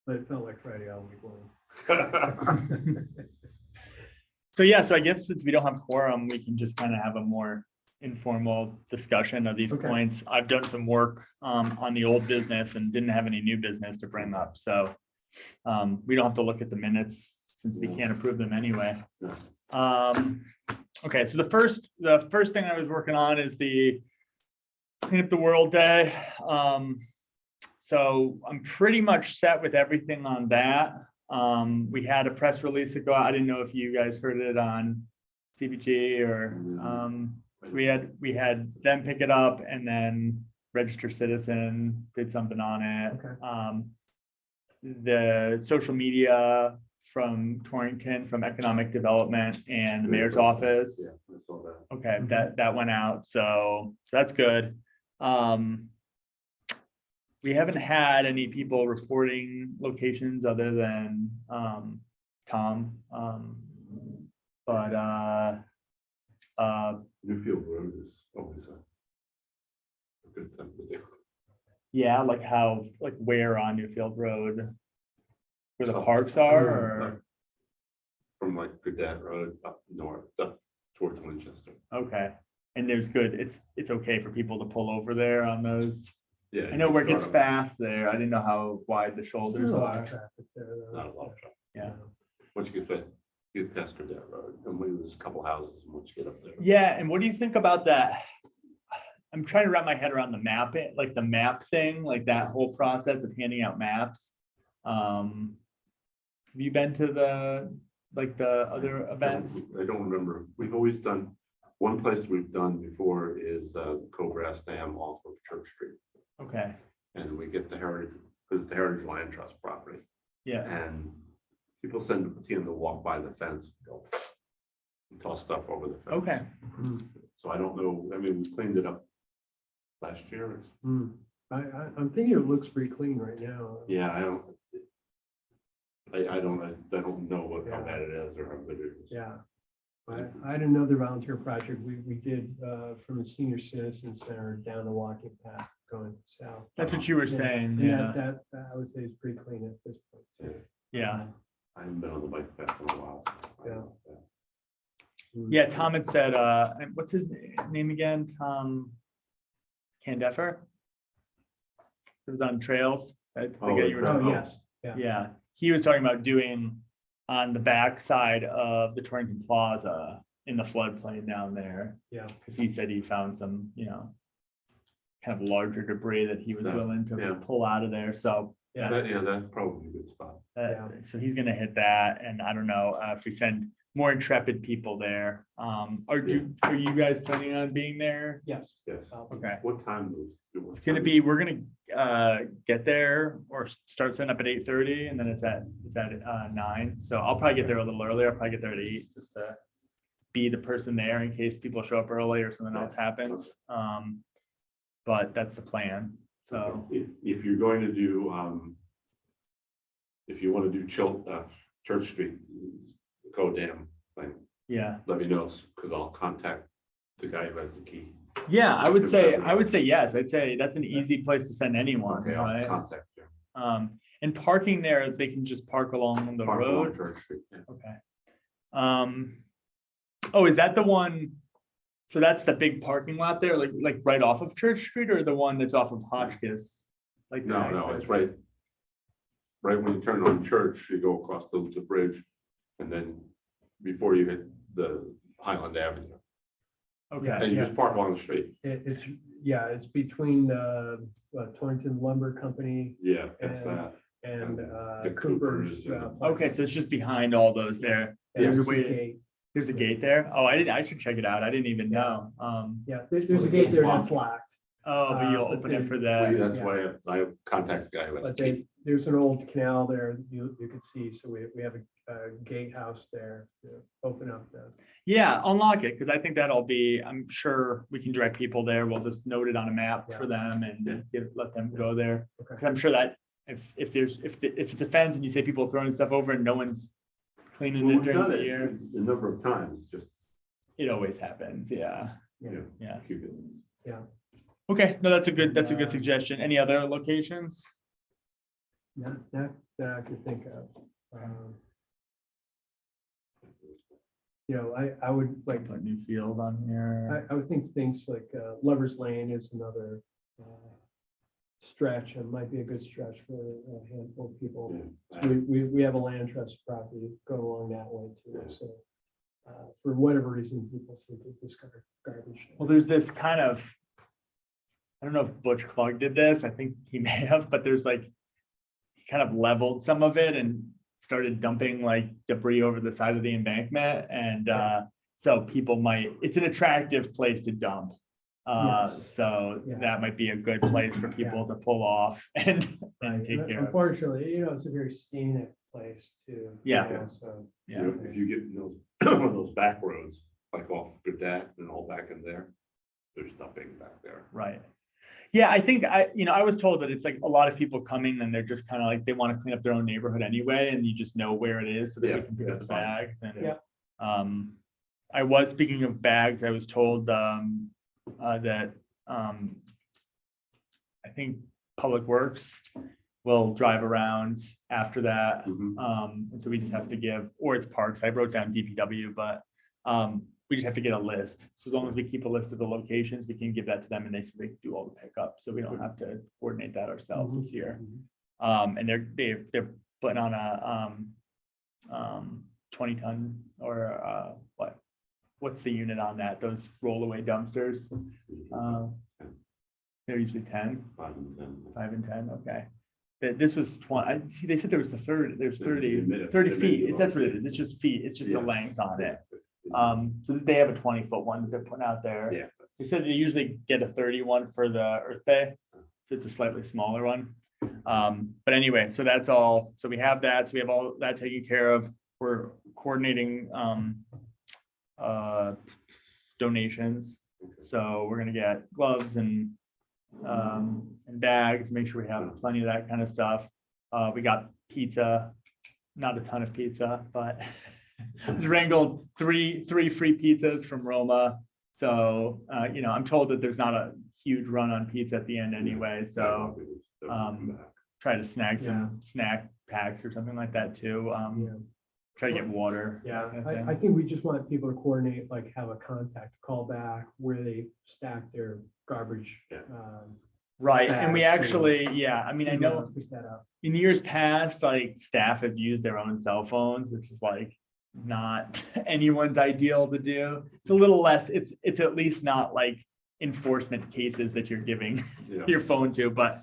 but it felt like Friday all week long. So yeah, so I guess since we don't have quorum, we can just kind of have a more informal discussion of these Okay. points. I've done some work on the old business and didn't have any new business to bring up, so we don't have to look at the minutes since we can't approve them anyway. Okay, so the first thing I was working on is the Clean Up the World Day. So I'm pretty much set with everything on that. We had a press release to go out. I didn't know if you guys heard it on CBG or so we had them pick it up, and then Register Citizen did something on it. Okay. The social media from Torrington, from Economic Development and the mayor's office. Yeah, I saw that. Okay, that went out, so that's good. We haven't had any people reporting locations other than Tom. But Newfield Road is always a good thing to do. yeah, like where on Newfield Road? Where the parks are, or From like Gaudet Road up north, up towards Winchester. okay. And there's good, it's okay for people to pull over there on those. Yeah. I know where it gets start on- fast there. I didn't know how wide the There's shoulders not a lot are. of traffic there, though. Not a lot of traffic. Yeah. Once you get past Gaudet Road, and there's a couple houses once you get up there. Yeah, and what do you think about that? I'm trying to wrap my head around the map, like the map thing, like that whole process of handing out maps. Have you been to the other events? I don't remember. We've always done, one place we've done before is Cobras Dam off of Church Street. Okay, And we get the Heritage, because it's the Heritage Land Trust property. yeah, And people send the team to walk by the fence, go and toss stuff over the fence. okay. So I don't know, I mean, we cleaned it up last year. I'm thinking it looks pretty clean right now. Yeah, I don't know how Yeah. bad it is or how good it is. Yeah. I had another volunteer project we did from the Senior Citizen Center down the walking path going south. That's what you were saying, And yeah, that I would say is pretty clean at this point too. yeah. I haven't been on the bike path in a while. So I don't know if that- Yeah, Tom had said, what's his name again? Tom Candeffer? It was on trails. I think Oh, that you were Oh, talking. yes. Yeah. Yeah, he was talking about doing on the back side of the Torrington Plaza in the floodplain down there. Yeah. Because he said he found some, kind of larger debris that he was Yeah, willing to yeah. pull out of there. So Yeah. That's probably a good spot. Yeah. so he's gonna hit that, and I don't know if we send more intrepid people there. Are you guys planning on being there? Yes. Yes. Okay. What time was? It's gonna be, we're gonna get there or start setting up at 8:30, and then it's at 9. So I'll probably get there a little earlier. I'll probably get there at 8 just to be the person there in case people show up early or something else happens. But that's the plan. So If you're going to do, if you want to do Church Street, Go Dam thing, yeah, let me know, because I'll contact the guy who has the key. yeah, I would say yes. I'd say that's an easy place to send anyone, Okay, I'll right? contact you. And parking there, they can just park along the Park along road. Church Street, yeah. Okay. Oh, is that the one? So that's the big parking lot there, like right off of Church Street, or the one that's off of Hotchkiss? Like the No, access? it's right when you turn on Church, you go across the bridge, and then before you hit the Highland Avenue, Okay, and you just park along the street. It's between Torrington Lumber Company Yeah, that's And- that. and The Cooper's. Coopers, okay, so it's just behind all those there. And There's there's a a way, gate. there's a gate there. Oh, I should check it out. I didn't even know. Yeah, there's a gate there that's locked. Oh, but you'll but open it they- for that. That's why I contact the guy who has But the key. there's an old canal there you could see, so we have a gatehouse there to open up the. Yeah, unlock it, because I think that'll be, I'm sure we can direct people there. We'll just note it on a map for them and let them go there. Okay. 'Cause I'm sure that if it's a fence and you say people are throwing stuff over and no one's cleaning Well, it we've during done the it year, a number of times, just, it always happens. Yeah, yeah. keep it. Okay, no, that's a good suggestion. Any other locations? Not that I could think of. I would like, Put Newfield on here. I would think things like Lover's Lane is another stretch, and might be a good stretch for a handful of people. So we have a land trust property going along that way too, so. For whatever reason, people seem to discard garbage. Well, there's this kind of, I don't know if Butch Klug did this, I think he may have, but there's like, he kind of leveled some of it and started dumping like debris over the side of the embankment. And so people might, it's an attractive place to dump. Yes. So Yeah. that might be a good place for people to pull off and take care of. Unfortunately, it's a very scenic place too. Yeah. So. Yeah. If you get in those, those back roads, like off Gaudet and all back in there, there's dumping back there. Right. Yeah, I think I was told that it's like a lot of people coming and they're just kind of like, they want to clean up their own neighborhood anyway, and you just know where it is so that we Yeah, can pick up the that's fine. bags. And Yeah. I was, speaking of bags, I was told that I think Public Works will drive around after that. And so we just have to give, or it's parks. I wrote down DPW, but we just have to get a list. So as long as we keep a list of the locations, we can give that to them and they say they can do all the pickup. So we don't have to coordinate that ourselves this year. And they're putting on a 20-ton or what's the unit on that? Those rollaway dumpsters. They're usually 10, 5 and 10. Okay. This was 20. They said there was the third. There's 30 feet. That's what it is. It's just feet. It's just the length on it. So they have a 20-foot one that they're putting out there. Yeah. They said they usually get a 31 for the Earth Day, so it's a slightly smaller one. But anyway, so that's all. So we have that. So we have all that taken care of. We're coordinating donations. So we're gonna get gloves and bags. Make sure we have plenty of that kind of stuff. We got pizza, not a ton of pizza, but wrangled three free pizzas from Roma. So I'm told that there's not a huge run on pizza at the end anyway. So try to snag some snack packs or something like that too. Try to get water. Yeah, kind of thing. I think we just want people to coordinate, like have a contact call back where they stack their garbage. Right, and we bags, actually, I mean, I so we know don't pick that up. in years past, like staff has used their own cell phones, which is like not anyone's ideal to do. It's a little less, it's at least not like enforcement cases that you're giving your phone to, but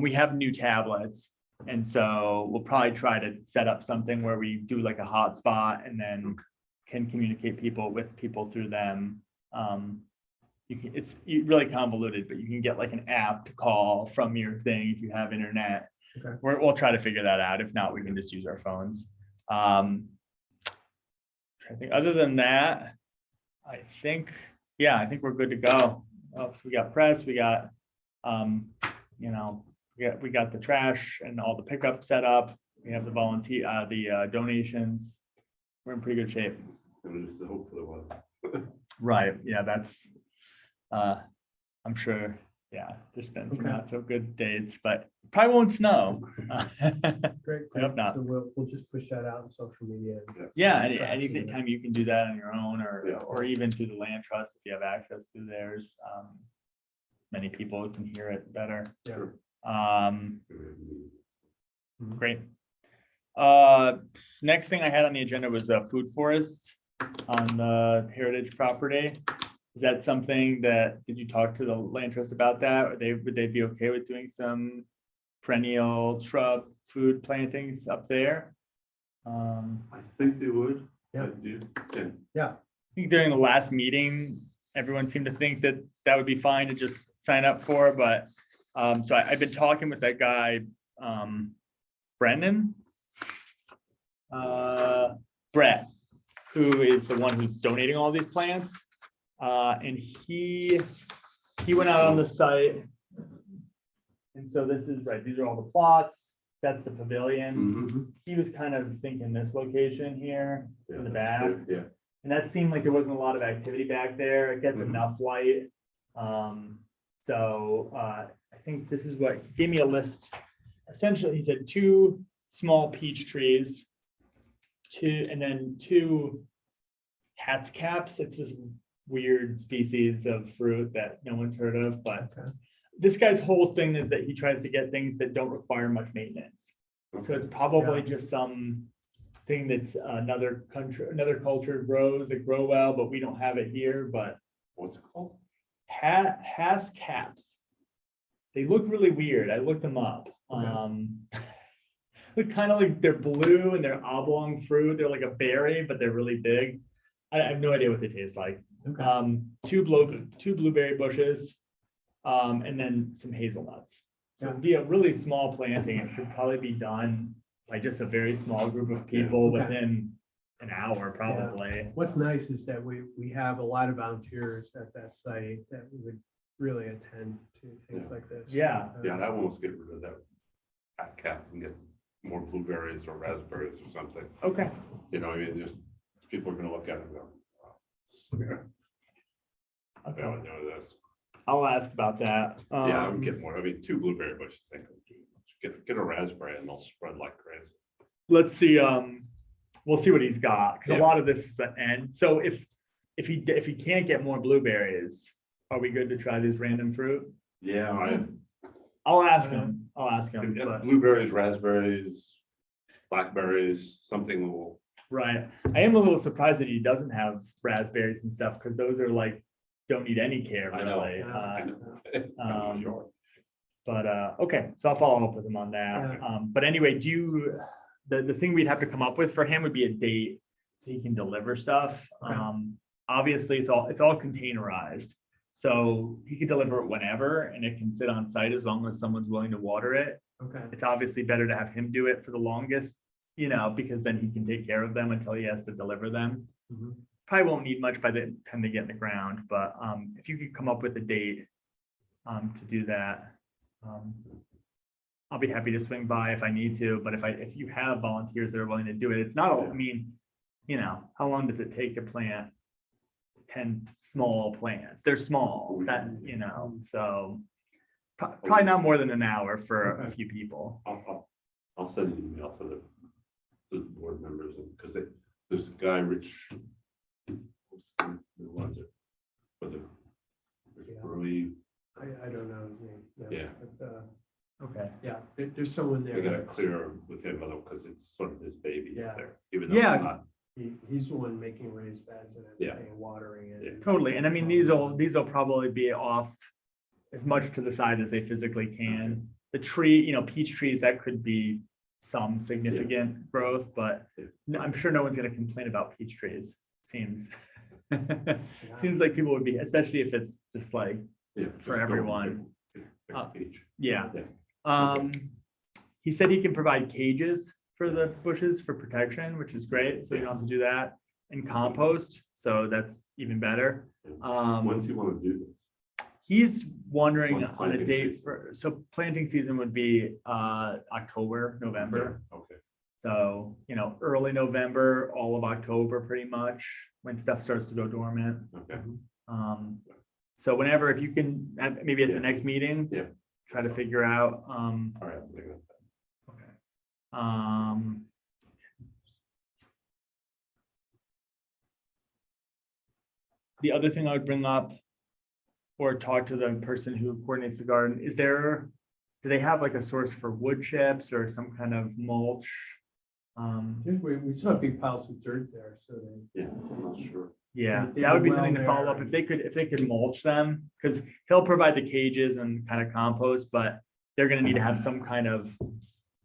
we have new tablets. And so we'll probably try to set up something where we do like a hotspot and then can communicate with people through them. It's really convoluted, but you can get like an app to call from your thing if you have internet. Okay. We'll try to figure that out. If not, we can just use our phones. I think other than that, I think we're good to go. So we got press, we got, we got the trash and all the pickup set up. We have the the donations. We're in pretty good shape. And just the hope for the weather. Right. Yeah, that's, I'm sure, there's been some not so good dates, but probably won't snow. Great. I hope not. So we'll just push that out on social media. Yeah, anytime you can do that on your own or even through the land trust, if you have access to theirs, many people can hear it better. Yeah. Great. Next thing I had on the agenda was the food forest on the heritage property. Is that something did you talk to the land trust about that? Or would they be okay with doing some perennial shrub food plantings up there? I think they would. Yeah. I do. I think during the last meeting, everyone seemed to think that would be fine to just sign up for, but so I've been talking with that guy, Brendan, Brett, who is the one who's donating all these plants. And he went out on the site. And so this is right. These are all the plots. That's the pavilion. He was kind of thinking this location here in the back. And that seemed like there wasn't a lot of activity back there. It gets enough light. So I think this is what he gave me a list. I essentially, he said 2 small peach trees, and then 2 cat's caps. It's this weird species of fruit that no one's heard of, but Okay. this guy's whole thing is that he tries to get things that don't require much maintenance. So it's probably Yeah. just some thing that's another country, another culture grows that grow well, but we don't have it here. But What's it called? has caps. They look really weird. I looked them up. Okay. Look kind of like they're blue and they're oblong fruit. They're like a berry, but they're really big. I have no idea what they taste like. Okay. 2 blueberry bushes, and then some hazelnuts. So it'd be a really small planting. It could probably be done by just a very small group of people Okay. within an hour, probably. What's nice is that we have a lot of volunteers at that site that would really attend to things like this. Yeah. Yeah, and I almost get rid of that fat cap and get more blueberries or raspberries or something. Okay. You know, I mean, just people are gonna look at it and go, wow. Okay. I would do this. I'll ask about that. Yeah, I would get more. I mean, 2 blueberry bushes, I think. Get a raspberry and they'll spread like crazy. Let's see, we'll see what he's got, because a Yeah. lot of this is the end. So if he can't get more blueberries, are we good to try this random fruit? Yeah, I'll ask him, but, blueberries, raspberries, blackberries, something will. right. I am a little surprised that he doesn't have raspberries and stuff, because those are like, don't need any care, I know. really. I know. Sure. But, okay, so I'll follow up with him on that. But anyway, the thing we'd have to come up with for him would be a date so he can deliver stuff. Okay. Obviously, it's all containerized. So he could deliver it whenever and it can sit on site as long as someone's willing to water it. Okay. It's obviously better to have him do it for the longest, because then he can take care of them until he has to deliver them. Mhm. Probably won't need much by the time they get in the ground, but if you could come up with a date to do that, I'll be happy to swing by if I need to, but if you have volunteers that are willing to do it, it's not, I mean, how long does it take to plant 10 small plants? They're small, that, so probably not more than an hour for a few people. I'll send an email to the board members, because this guy, Rich, who runs it, was it Yeah. Burley? I don't know his name. no, Yeah. but, Okay. Yeah, there's someone there. They gotta that's- clear with him, because it's sort of his baby Yeah. up there, even though Yeah. it's not. He's the one making raised beds and Yeah. everything, and watering it. Yeah. Totally, and I mean, these will probably be off as much to the side as they physically can. The tree, peach trees, that could be some significant growth, but I'm sure no one's gonna complain about peach trees, seems. Yeah. Seems like people would be, especially if it's just like, Yeah. For everyone. Each. yeah. Yeah. He said he can provide cages for the bushes for protection, which is great, so you don't have to do that, and compost, so that's even better. When's he wanna do this? He's wondering When's on a planting date season? so planting season would be October, November. Okay. So, early November, all of October, pretty much, when stuff starts to go dormant. Okay. So whenever, if you can, maybe at the Yeah. next meeting. Yeah. Try to figure out, All right. I'll think of that. okay. The other thing I would bring up or talk to the person who coordinates the garden, do they have like a source for wood chips or some kind of mulch? I think we saw big piles of dirt there, so Yeah, I'm not sure. Yeah, They that would be did something well to follow up there. if they could mulch them, because he'll provide the cages and kind of compost, but they're gonna need to have some kind of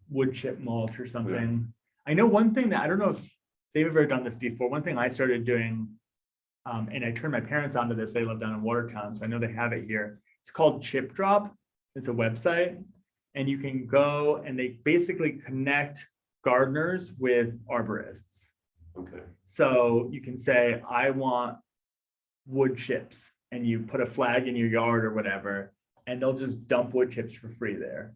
wood chip mulch or something. I know one thing that I don't know if they've ever done this before. One thing I started doing, and I turned my parents onto this. They live down in Watertown, so I know they have it here. It's called Chip Drop. It's a website, and you can go and they basically connect gardeners with arborists. Okay. So you can say, I want wood chips, and you put a flag in your yard or whatever, and they'll just dump wood chips for free there.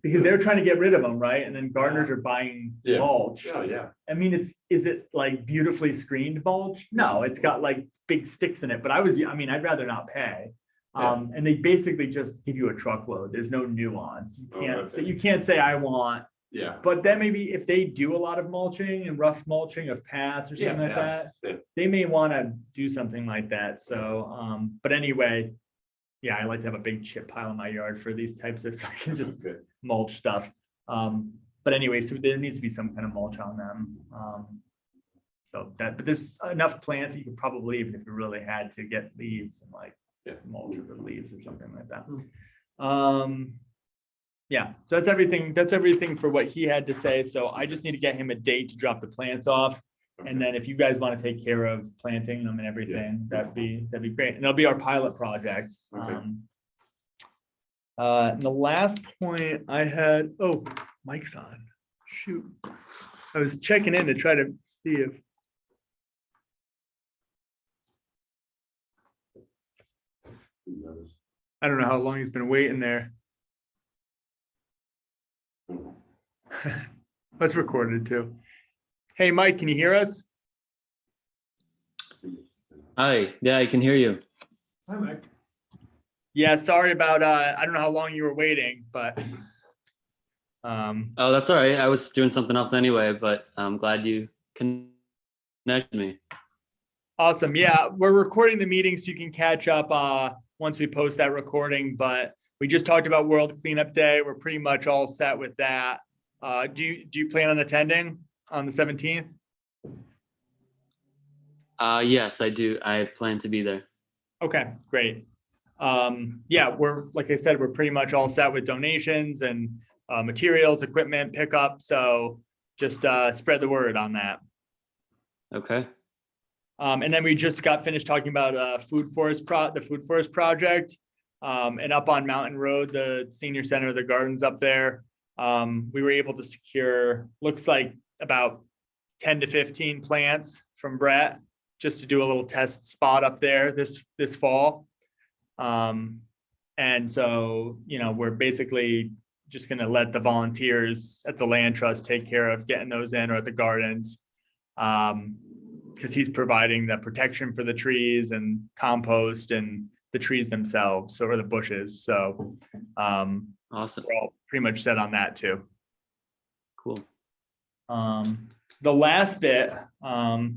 Because they're trying to get rid of them, right? And then gardeners are buying Yeah. mulch. Yeah, yeah. I mean, is it like beautifully screened mulch? No, it's got like big sticks in it, but I'd rather not pay. And they basically just give you a truckload. There's no nuance. You Oh, can't say, okay. you can't say I want, Yeah. but then maybe if they do a lot of mulching and rough mulching of paths or Yeah, something like that, yeah. they may want to do something like that. So, but anyway, yeah, I like to have a big chip pile in my yard for these types of, so I can just Good. mulch stuff. But anyway, so there needs to be some kind of mulch on them. So that, but there's enough plants that you could probably, even if you really had to, get leaves and like Yeah. mulch with leaves or something like that. Hmm. Yeah, so that's everything. That's everything for what he had to say. So I just need to get him a date to drop the plants off. And then if you guys want to take care of planting them and everything, that'd be great. And it'll be our pilot project. Okay. And the last point I had, oh, mic's on. Shoot. I was checking in to try to see if. I don't know how long he's been waiting there. Let's record it too. Hey, Mike, can you hear us? Hi, yeah, I can hear you. Hi, Mike. Yeah, sorry about, I don't know how long you were waiting, but. Oh, that's all right. I was doing something else anyway, but I'm glad you connected me. Awesome. Yeah, we're recording the meeting so you can catch up once we post that recording, but we just talked about World Cleanup Day. We're pretty much all set with that. Do you plan on attending on the 17th? Yes, I do. I plan to be there. Okay, great. Yeah, we're, like I said, we're pretty much all set with donations and materials, equipment, pickup. So just spread the word on that. Okay. And then we just got finished talking about the Food Forest project. And up on Mountain Road, the senior center, the gardens up there, we were able to secure, looks like about 10 to 15 plants from Brett, just to do a little test spot up there this fall. And so, you know, we're basically just going to let the volunteers at the land trust take care of getting those in, or at the gardens. Because he's providing the protection for the trees and compost and the trees themselves, or the bushes. So Awesome. we're all pretty much set on that too. Cool. The last bit that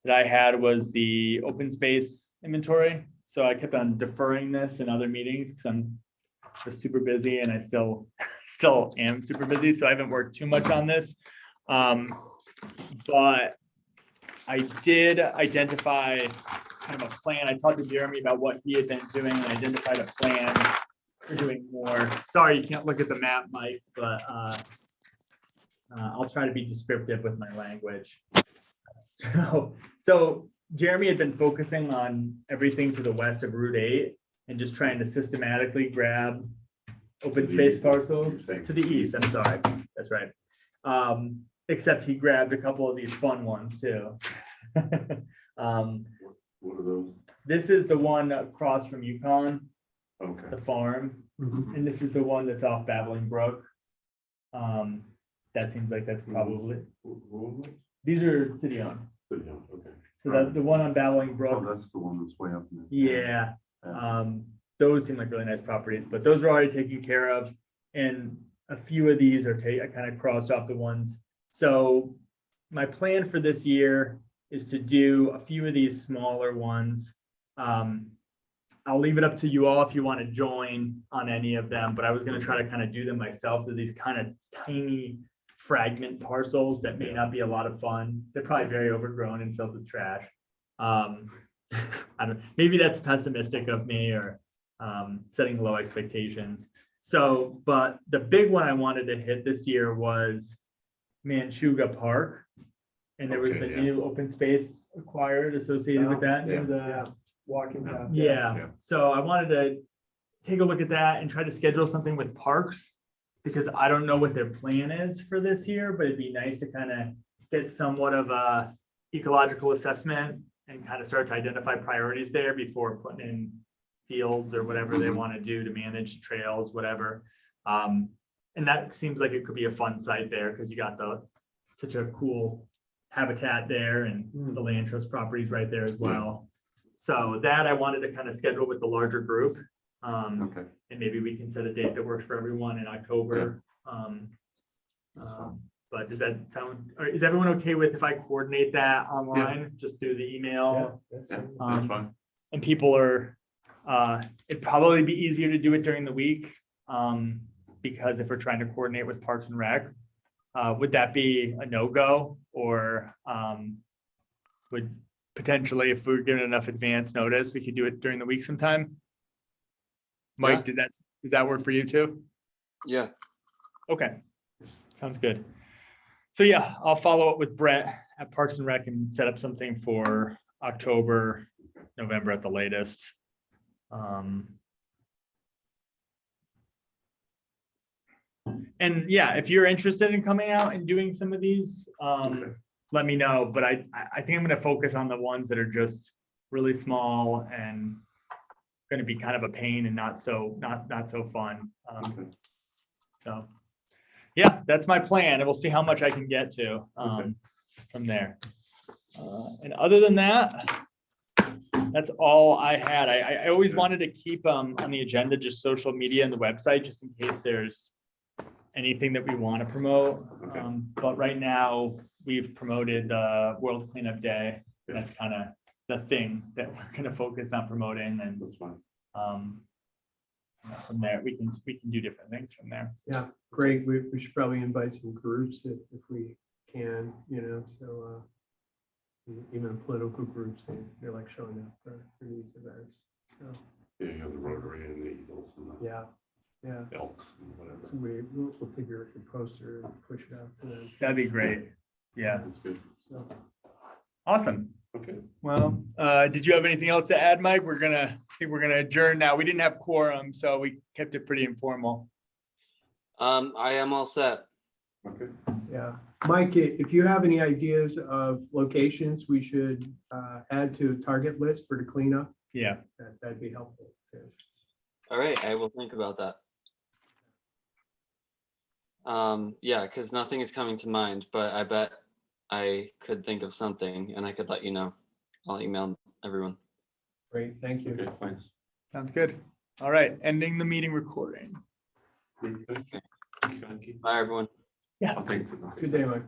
I had was the open space inventory. So I kept on deferring this in other meetings because I'm just super busy, and I still am super busy. So I haven't worked too much on this. But I did identify kind of a plan. I talked to Jeremy about what he had been doing and identified a plan for doing more. Sorry, you can't look at the map, Mike, but I'll try to be descriptive with my language. So Jeremy had been focusing on everything to the west of Route 8 and just trying to systematically grab open space parcels to the east. I'm sorry, that's right. Except he grabbed a couple of these fun ones too. What are those? This is the one across from Yukon, Okay. the farm, Mhm. and this is the one that's off Babbling Brook. That seems like that's probably, these are city owned. Okay. So that the one on Babbling Oh, Brook, that's the one that's way up in there. yeah, those seem like really nice properties, but those are already taken care of. And a few of these are I kind of crossed off the ones. So my plan for this year is to do a few of these smaller ones. I'll leave it up to you all if you want to join on any of them, but I was going to try to kind of do them myself. They're these kind of tiny fragment parcels that may not be a lot of fun. They're probably very overgrown and filled with trash. I don't, maybe that's pessimistic of me, or setting low expectations. So, but the big one I wanted to hit this year was Manchuga Park. And there was Okay, the yeah. new open space acquired associated with that. Yeah. The Walking path. yeah, so I wanted to take a look at that and try to schedule something with parks, because I don't know what their plan is for this year, but it'd be nice to kind of get somewhat of a ecological assessment and kind of start to identify priorities there before putting in fields or whatever they want to do to manage trails, whatever. And that seems like it could be a fun site there, because you got such a cool habitat there, and the land trust properties right there as well. So that I wanted to kind of schedule with the larger group. Okay. And maybe we can set a date that works for everyone in October. But does that sound, or is everyone okay with if I coordinate that online, just through the Yeah, email? that's Yeah, fine. that's fine. And people are, it'd probably be easier to do it during the week. Because if we're trying to coordinate with Parks and Rec, would that be a no-go? Or would potentially, if we're given enough advance notice, we could do it during the week sometime? Mike, does that work for you too? Yeah. Okay, sounds good. So yeah, I'll follow up with Brett at Parks and Rec and set up something for October, November at the latest. And yeah, if you're interested in coming out and doing some of these, let me know. But I think I'm gonna focus on the ones that are just really small and gonna be kind of a pain and not so fun. So yeah, that's my plan, and we'll see how much I can get to from there. And other than that, that's all I had. I always wanted to keep on the agenda just social media and the website, just in case there's anything that we want to promote. But right now, we've promoted World Cleanup Day. That's kind of the thing that we're going to focus on promoting, and That's fine. from there we can do different things from there. Yeah, great. We should probably invite some groups if we can, so even political groups, they're like showing up for these events. So, Yeah, you have the Rotary and the Eagles and the yeah. Elks and whatever. So we'll figure a poster and push it out to them. That'd be great. Yeah, That's good. So, awesome. Okay. Well, did you have anything else to add, Mike? I think we're gonna adjourn now. We didn't have quorum, so we kept it pretty informal. I am all set. Okay. yeah. Mike, if you have any ideas of locations we should add to a target list for the cleanup, Yeah, that'd be helpful too. All right, I will think about that. Yeah, because nothing is coming to mind, but I bet I could think of something and I could let you know. I'll email everyone. Great, thank you. Okay, thanks. sounds good. All right, ending the meeting recording. Thank you. Bye, everyone. Yeah. I'll take it. Good day, Mike.